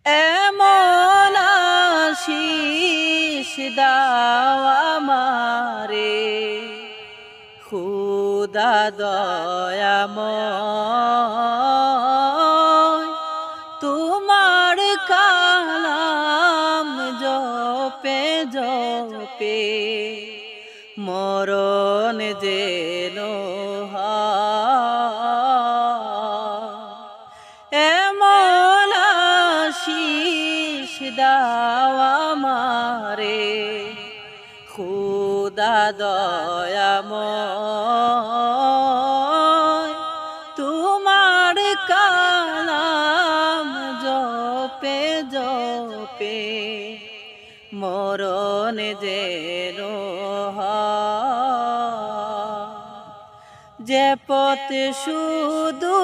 এমন আশিস দাও আমারে খুদা দয়াময়, তোমার কালাম জপে জপে মরণ যেন এমন আশিস দাও আমারে খুদা দয়াময়, তোমার কালাম জপে জপে মরণ যেন যে পথ শুধু